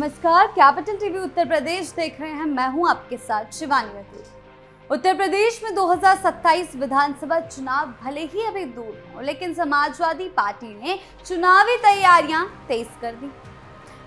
नमस्कार, capital TV Uttar Pradesh देख रहे हैं। मैं हूं आपके साथ शिवानी रतूर। उत्तर प्रदेश में 2027 विधानसभा चुनाव भले ही अभी दूर हो, लेकिन समाजवादी पार्टी ने चुनावी तैयारियां तेज कर दी।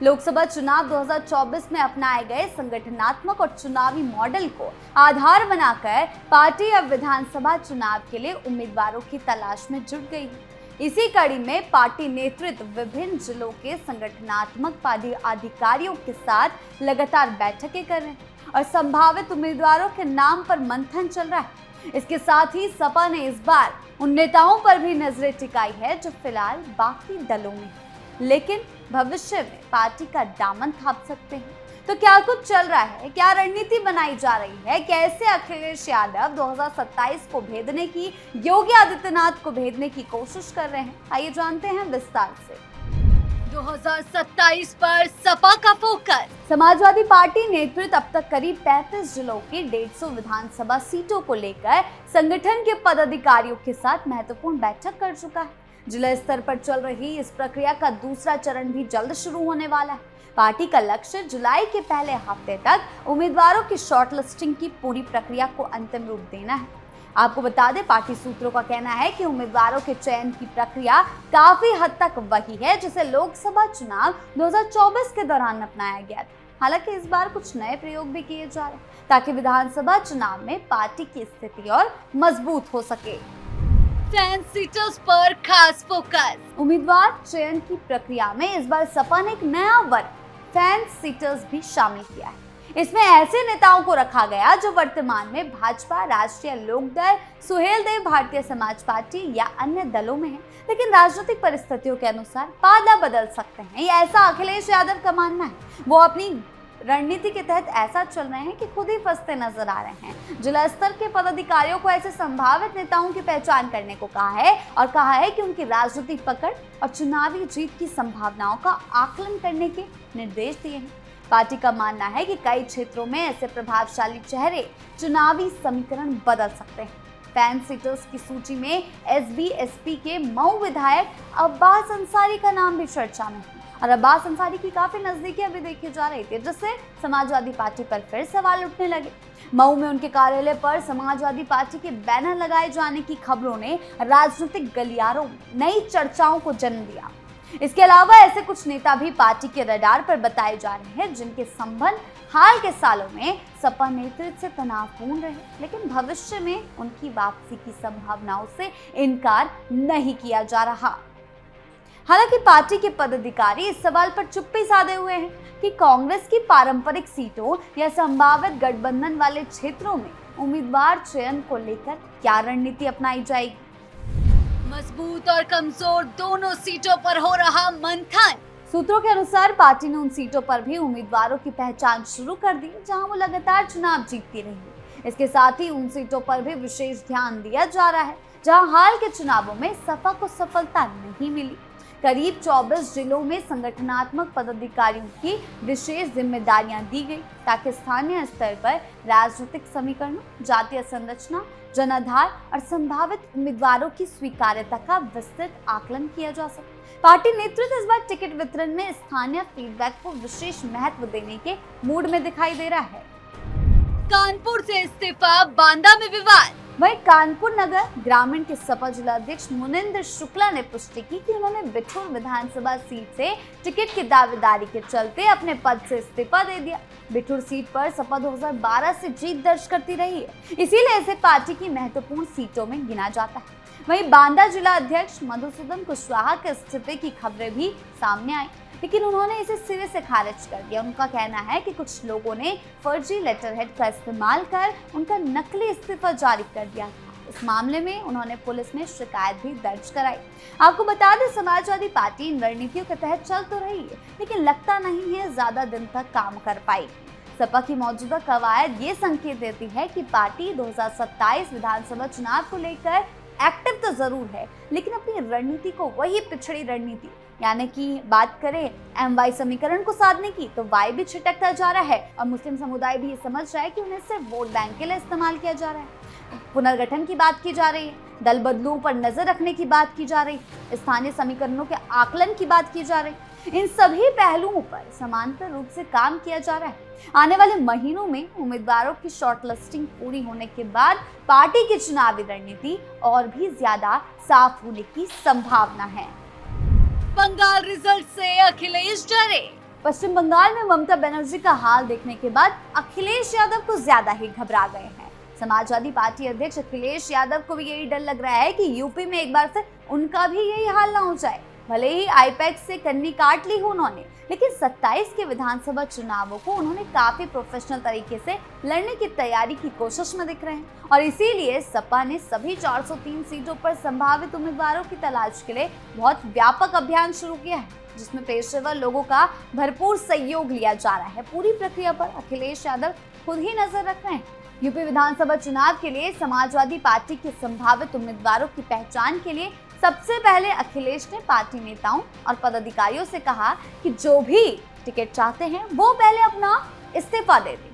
लोकसभा चुनाव 2024 में अपनाए गए संगठनात्मक और चुनावी मॉडल को आधार बनाकर पार्टी अब विधानसभा चुनाव के लिए उम्मीदवारों की तलाश में जुट गई है। इसी कड़ी में पार्टी नेतृत्व विभिन्न जिलों के संगठनात्मक पदाधिकारियों के साथ लगातार बैठकें कर रहे हैं और संभावित उम्मीदवारों के नाम पर मंथन चल रहा है। इसके साथ ही सपा ने इस बार उन नेताओं पर भी नजरें टिकाई है जो फिलहाल बाकी दलों में हैं, लेकिन भविष्य में पार्टी का दामन थाप सकते हैं। तो क्या कुछ चल रहा है, क्या रणनीति बनाई जा रही है, कैसे अखिलेश यादव 2027 को भेदने की, योगी आदित्यनाथ को भेदने की कोशिश कर रहे हैं, आइए जानते हैं विस्तार से। 2027 पर सपा का फोकस। समाजवादी पार्टी नेतृत्व अब तक करीब 35 जिलों की 150 विधानसभा सीटों को लेकर संगठन के पदाधिकारियों के साथ महत्वपूर्ण बैठक कर चुका है। जिला स्तर पर चल रही इस प्रक्रिया का दूसरा चरण भी जल्द शुरू होने वाला है। पार्टी का लक्ष्य जुलाई के पहले हफ्ते तक उम्मीदवारों की शॉर्टलिस्टिंग की पूरी प्रक्रिया को अंतिम रूप देना है। आपको बता दें, पार्टी सूत्रों का कहना है कि उम्मीदवारों के चयन की प्रक्रिया काफी हद तक वही है जिसे लोकसभा चुनाव 2024 के दौरान अपनाया गया था। हालांकि इस बार कुछ नए प्रयोग भी किए जा रहे हैं ताकि विधानसभा चुनाव में पार्टी की स्थिति और मजबूत हो सके। फैन सीटर्स पर खास फोकस। उम्मीदवार चयन की प्रक्रिया में इस बार सपा ने एक नया वर्ग फैन सीटर्स भी शामिल किया है। इसमें ऐसे नेताओं को रखा गया जो वर्तमान में भाजपा, राष्ट्रीय लोकदल, सुहेलदेव भारतीय समाज पार्टी या अन्य दलों में हैं, लेकिन राजनीतिक परिस्थितियों के अनुसार पाला बदल सकते हैं। ये ऐसा अखिलेश यादव का मानना है। वो अपनी रणनीति के तहत ऐसा चल रहे हैं कि खुद ही फंसते नजर आ रहे हैं। जिला स्तर के पदाधिकारियों को ऐसे संभावित नेताओं की पहचान करने को कहा है और कहा है कि उनकी राजनीतिक पकड़ और चुनावी जीत की संभावनाओं का आकलन करने के निर्देश दिए हैं। पार्टी का मानना है कि कई क्षेत्रों में ऐसे प्रभावशाली चेहरे चुनावी समीकरण बदल सकते हैं। फैन सीटर्स की सूची में एसबी-एसपी के मऊ विधायक अब्बास अंसारी का नाम भी चर्चा में है और अब्बास अंसारी की काफी नजदीकी अभी देखी जा रही थी, जिससे समाजवादी पार्टी पर फिर सवाल उठने लगे। मऊ में उनके कार्यालय पर समाजवादी पार्टी के बैनर लगाए जाने की खबरों ने राजनीतिक गलियारों में नई चर्चाओं को जन्म दिया। इसके अलावा ऐसे कुछ नेता भी पार्टी के रडार पर बताए जा रहे हैं जिनके संबंध हाल के सालों में सपा नेतृत्व से तनावपूर्ण रहे, लेकिन भविष्य में उनकी वापसी की संभावनाओं से इनकार नहीं किया जा रहा। हालांकि पार्टी के पदाधिकारी इस सवाल पर चुप्पी साधे हुए हैं कि कांग्रेस की पारंपरिक सीटों या संभावित गठबंधन वाले क्षेत्रों में उम्मीदवार चयन को लेकर क्या रणनीति अपनाई जाएगी। मजबूत और कमजोर दोनों सीटों पर हो रहा मंथन। सूत्रों के अनुसार पार्टी ने उन सीटों पर भी उम्मीदवारों की पहचान शुरू कर दी जहां वो लगातार चुनाव जीतती रही है। इसके साथ ही उन सीटों पर भी विशेष ध्यान दिया जा रहा है जहां हाल के चुनावों में सपा को सफलता नहीं मिली। करीब 24 जिलों में संगठनात्मक पदाधिकारियों की विशेष जिम्मेदारियां दी गई ताकि स्थानीय स्तर पर राजनीतिक समीकरणों, जातीय संरचना, जनाधार और संभावित उम्मीदवारों की स्वीकार्यता का विस्तृत आकलन किया जा सके। पार्टी नेतृत्व इस बार टिकट वितरण में स्थानीय फीडबैक को विशेष महत्व देने के मूड में दिखाई दे रहा है। कानपुर से इस्तीफा, बांदा में विवाद। वहीं कानपुर नगर ग्रामीण के सपा जिला अध्यक्ष मुनिंद्र शुक्ला ने पुष्टि की कि उन्होंने बिठूर विधानसभा सीट से टिकट की दावेदारी के चलते अपने पद से इस्तीफा दे दिया। बिठूर सीट पर सपा 2012 से जीत दर्ज करती रही है, इसीलिए इसे पार्टी की महत्वपूर्ण सीटों में गिना जाता है। वहीं बांदा जिला अध्यक्ष मधुसूदन कुशवाहा के इस्तीफे की खबरें भी सामने आई, लेकिन उन्होंने इसे सिरे से खारिज कर दिया। उनका कहना है कि कुछ लोगों ने फर्जी लेटरहेड का इस्तेमाल कर उनका नकली इस्तीफा जारी कर दिया। इस मामले में उन्होंने पुलिस में शिकायत भी दर्ज कराई। आपको बता दें, समाजवादी पार्टी इन रणनीतियों के तहत चल तो रही है, लेकिन लगता नहीं है ज्यादा दिन तक काम कर पाई। सपा की मौजूदा कवायद ये संकेत देती है कि पार्टी 2027 विधानसभा चुनाव को लेकर एक्टिव तो जरूर है, लेकिन अपनी रणनीति को वही पिछड़ी रणनीति, यानी कि बात करें MY समीकरण को साधने की, तो Y भी छिटकता जा रहा है और मुस्लिम समुदाय भी ये समझ रहा है कि उन्हें सिर्फ वोट बैंक के लिए इस्तेमाल किया जा रहा है। पुनर्गठन की बात की जा रही है, दल बदलुओं पर नजर रखने की बात की जा रही, स्थानीय समीकरणों के आकलन की बात की जा रही। इन सभी पहलुओं पर समांतर रूप से काम किया जा रहा है। आने वाले महीनों में उम्मीदवारों की शॉर्टलिस्टिंग पूरी होने के बाद पार्टी की चुनावी रणनीति और भी ज्यादा साफ होने की संभावना है। बंगाल रिजल्ट से अखिलेश डरे। पश्चिम बंगाल में ममता बनर्जी का हाल देखने के बाद अखिलेश यादव को ज्यादा ही घबरा गए हैं। समाजवादी पार्टी अध्यक्ष अखिलेश यादव को भी यही डर लग रहा है कि यूपी में एक बार से उनका भी यही हाल ना हो जाए। भले ही आईपैक से कन्नी काट ली हो उन्होंने, लेकिन 27 के विधानसभा चुनावों को उन्होंने काफी प्रोफेशनल तरीके से लड़ने की तैयारी की कोशिश में दिख रहे हैं और इसीलिए सपा ने सभी 403 सीटों पर संभावित उम्मीदवारों की तलाश के लिए बहुत व्यापक अभियान शुरू किया है, जिसमें पेशेवर लोगों का भरपूर सहयोग लिया जा रहा है। पूरी प्रक्रिया पर अखिलेश यादव खुद ही नजर रख रहे हैं। यूपी विधानसभा चुनाव के लिए समाजवादी पार्टी के संभावित उम्मीदवारों की पहचान के लिए सबसे पहले अखिलेश ने पार्टी नेताओं और पदाधिकारियों से कहा कि जो भी टिकट चाहते हैं वो पहले अपना इस्तीफा दे दें।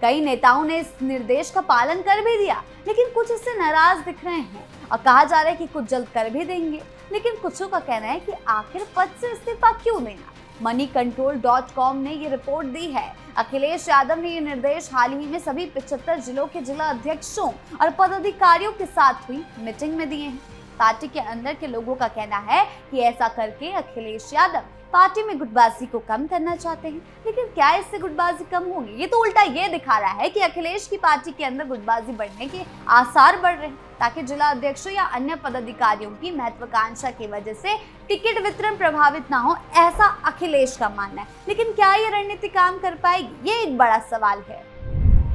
कई नेताओं ने इस निर्देश का पालन कर भी दिया, लेकिन कुछ इससे नाराज दिख रहे हैं और कहा जा रहा है कि कुछ जल्द कर भी देंगे। लेकिन कुछों का कहना है कि आखिर पद से इस्तीफा क्यों देना। moneycontrol.com ने ये रिपोर्ट दी है। अखिलेश यादव ने ये निर्देश हाल ही में सभी 75 जिलों के जिला अध्यक्षों और पदाधिकारियों के साथ हुई मीटिंग में दिए हैं। पार्टी के अंदर के लोगों का कहना है कि ऐसा करके अखिलेश यादव पार्टी में गुटबाजी को कम करना चाहते हैं, लेकिन क्या इससे गुटबाजी कम होगी? ये तो उल्टा ये दिखा रहा है कि अखिलेश की पार्टी के अंदर गुटबाजी बढ़ने के आसार बढ़ रहे हैं, ताकि जिला अध्यक्षों या अन्य पदाधिकारियों की महत्वाकांक्षा की वजह से टिकट वितरण प्रभावित ना हो, ऐसा अखिलेश का मानना है। लेकिन क्या ये रणनीति काम कर पाएगी, ये एक बड़ा सवाल है।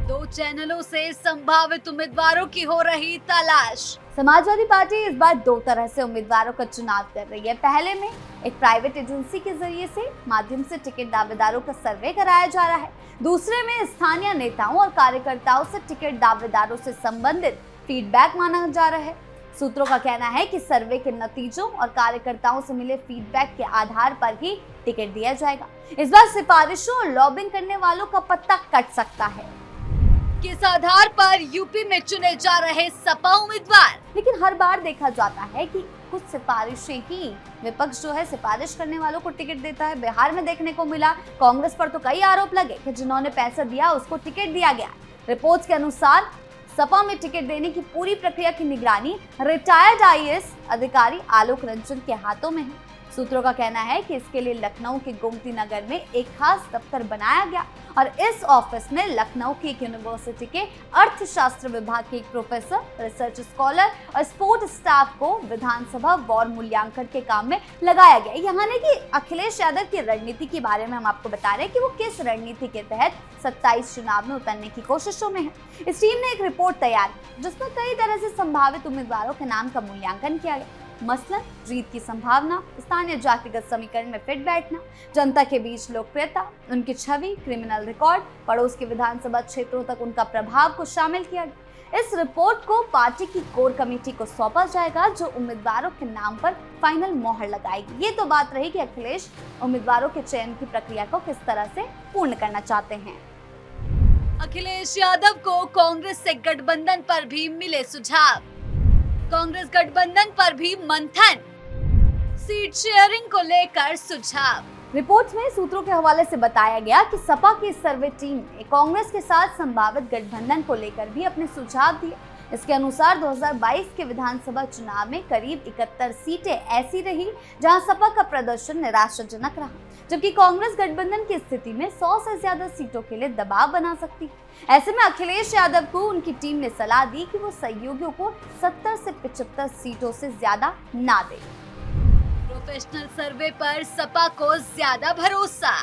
2 चैनलों से संभावित उम्मीदवारों की हो रही तलाश। समाजवादी पार्टी इस बार 2 तरह से उम्मीदवारों का चुनाव कर रही है। पहले में एक प्राइवेट एजेंसी के जरिए से माध्यम से टिकट दावेदारों का सर्वे कराया जा रहा है। दूसरे में स्थानीय नेताओं और कार्यकर्ताओं से टिकट दावेदारों से संबंधित फीडबैक मांगा जा रहा है। सूत्रों का कहना है कि सर्वे के नतीजों और कार्यकर्ताओं से मिले फीडबैक के आधार पर ही टिकट दिया जाएगा। इस बार सिफारिशों और लॉबिंग करने वालों का पत्ता कट सकता है। किस आधार पर यूपी में चुने जा रहे सपा उम्मीदवार? लेकिन हर बार देखा जाता है कि कुछ सिफारिशें ही विपक्ष जो है सिफारिश करने वालों को टिकट देता है। बिहार में देखने को मिला। कांग्रेस पर तो कई आरोप लगे कि जिन्होंने पैसा दिया उसको टिकट दिया गया। रिपोर्ट्स के अनुसार सपा में टिकट देने की पूरी प्रक्रिया की निगरानी रिटायर्ड आईएएस अधिकारी आलोक रंजन के हाथों में है। सूत्रों का कहना है कि इसके लिए लखनऊ के गोमती नगर में एक खास दफ्तर बनाया गया और इस ऑफिस में लखनऊ की एक यूनिवर्सिटी के अर्थशास्त्र विभाग के एक प्रोफेसर, रिसर्च स्कॉलर और सपोर्ट स्टाफ को विधानसभा वार मूल्यांकन के काम में लगाया गया। यहाँ ने कि अखिलेश यादव की रणनीति के बारे में हम आपको बता रहे हैं कि वो किस रणनीति के तहत 27 चुनाव में उतरने की कोशिशों में है। इस टीम ने एक रिपोर्ट तैयार की जिसमें कई तरह से संभावित उम्मीदवारों के नाम का मूल्यांकन किया गया। मसलन जीत की संभावना, स्थानीय जातिगत समीकरण में फिट बैठना, जनता के बीच लोकप्रियता, उनकी छवि, क्रिमिनल रिकॉर्ड, पड़ोस के विधानसभा क्षेत्रों तक उनका प्रभाव को शामिल किया गया। इस रिपोर्ट को पार्टी की कोर कमेटी को सौंपा जाएगा जो उम्मीदवारों के नाम पर फाइनल मोहर लगाएगी। ये तो बात रही कि अखिलेश उम्मीदवारों के चयन की प्रक्रिया को किस तरह से पूर्ण करना चाहते हैं। अखिलेश यादव को कांग्रेस से गठबंधन पर भी मिले सुझाव। कांग्रेस गठबंधन पर भी मंथन, सीट शेयरिंग को लेकर सुझाव। रिपोर्ट में सूत्रों के हवाले से बताया गया कि सपा की सर्वे टीम ने कांग्रेस के साथ संभावित गठबंधन को लेकर भी अपने सुझाव दिए। इसके अनुसार 2022 के विधानसभा चुनाव में करीब 71 सीटें ऐसी रही जहां सपा का प्रदर्शन निराशाजनक रहा, जबकि कांग्रेस गठबंधन की स्थिति में 100 से ज्यादा सीटों के लिए दबाव बना सकती है। ऐसे में अखिलेश यादव को उनकी टीम ने सलाह दी कि वो सहयोगियों को 70 से 75 सीटों से ज्यादा ना दे। प्रोफेशनल सर्वे पर सपा को ज्यादा भरोसा।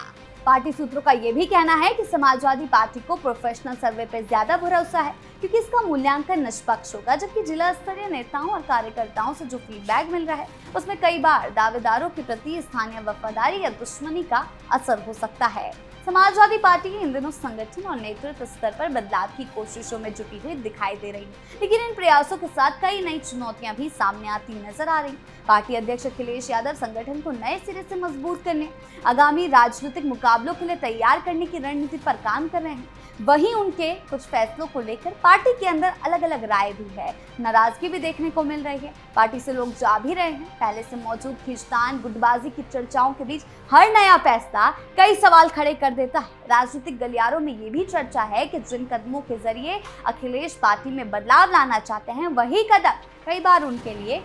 पार्टी सूत्रों का ये भी कहना है कि समाजवादी पार्टी को प्रोफेशनल सर्वे पर ज्यादा भरोसा है क्योंकि इसका मूल्यांकन निष्पक्ष होगा, जबकि जिला स्तरीय नेताओं और कार्यकर्ताओं से जो फीडबैक मिल रहा है उसमें कई बार दावेदारों के प्रति स्थानीय वफादारी या दुश्मनी का असर हो सकता है। समाजवादी पार्टी इन दिनों संगठन और नेतृत्व स्तर पर बदलाव की कोशिशों में जुटी हुई दिखाई दे रही है, लेकिन इन प्रयासों के साथ कई नई चुनौतियां भी सामने आती नजर आ रही। पार्टी अध्यक्ष अखिलेश यादव संगठन को नए सिरे से मजबूत करने, आगामी राजनीतिक मुकाबलों के लिए तैयार करने की रणनीति पर काम कर रहे हैं। वहीं उनके कुछ फैसलों को लेकर पार्टी के अंदर अलग अलग राय भी है, नाराजगी भी देखने को मिल रही है। पार्टी से लोग जा भी रहे हैं। पहले से मौजूद खींचतान गुटबाजी की चर्चाओं के बीच हर नया फैसला कई सवाल खड़े कर देता है। राजनीतिक गलियारों में ये भी चर्चा है कि जिन कदमों के जरिए अखिलेश पार्टी में बदलाव लाना चाहते हैं, वही कदम कई बार उनके लिए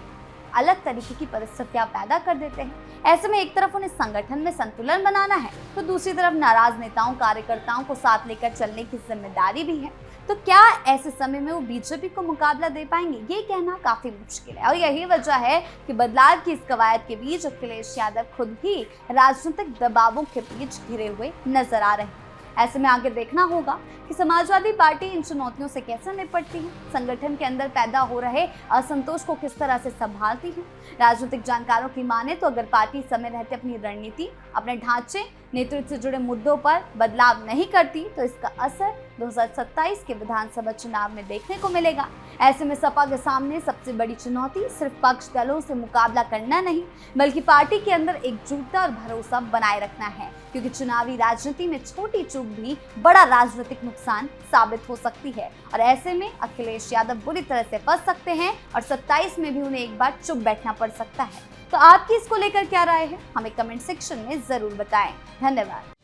अलग तरीके की परिस्थितियां पैदा कर देते हैं। ऐसे में एक तरफ उन्हें संगठन में संतुलन बनाना है, तो दूसरी तरफ नाराज नेताओं कार्यकर्ताओं को साथ लेकर चलने की जिम्मेदारी भी है। तो क्या ऐसे समय में वो बीजेपी को मुकाबला दे पाएंगे, ये कहना काफी मुश्किल है। और यही वजह है कि बदलाव की इस कवायद के बीच अखिलेश यादव खुद ही राजनीतिक दबावों के बीच घिरे हुए नजर आ रहे हैं। ऐसे में आगे देखना होगा कि समाजवादी पार्टी इन चुनौतियों से कैसे निपटती है, संगठन के अंदर पैदा हो रहे असंतोष को किस तरह से संभालती है। राजनीतिक जानकारों की माने तो अगर पार्टी समय रहते अपनी रणनीति, अपने ढांचे, नेतृत्व से जुड़े मुद्दों पर बदलाव नहीं करती, तो इसका असर 2027 के विधानसभा चुनाव में देखने को मिलेगा। ऐसे में सपा के सामने सबसे बड़ी चुनौती सिर्फ पक्ष दलों से मुकाबला करना नहीं, बल्कि पार्टी के अंदर एकजुटता और भरोसा बनाए रखना है, क्योंकि चुनावी राजनीति में छोटी चूक भी बड़ा राजनीतिक नुकसान साबित हो सकती है। और ऐसे में अखिलेश यादव बुरी तरह से फंस सकते हैं और 27 में भी उन्हें एक बार चुप बैठना पड़ सकता है। तो आपकी इसको लेकर क्या राय है, हमें कमेंट सेक्शन में जरूर बताएं। धन्यवाद।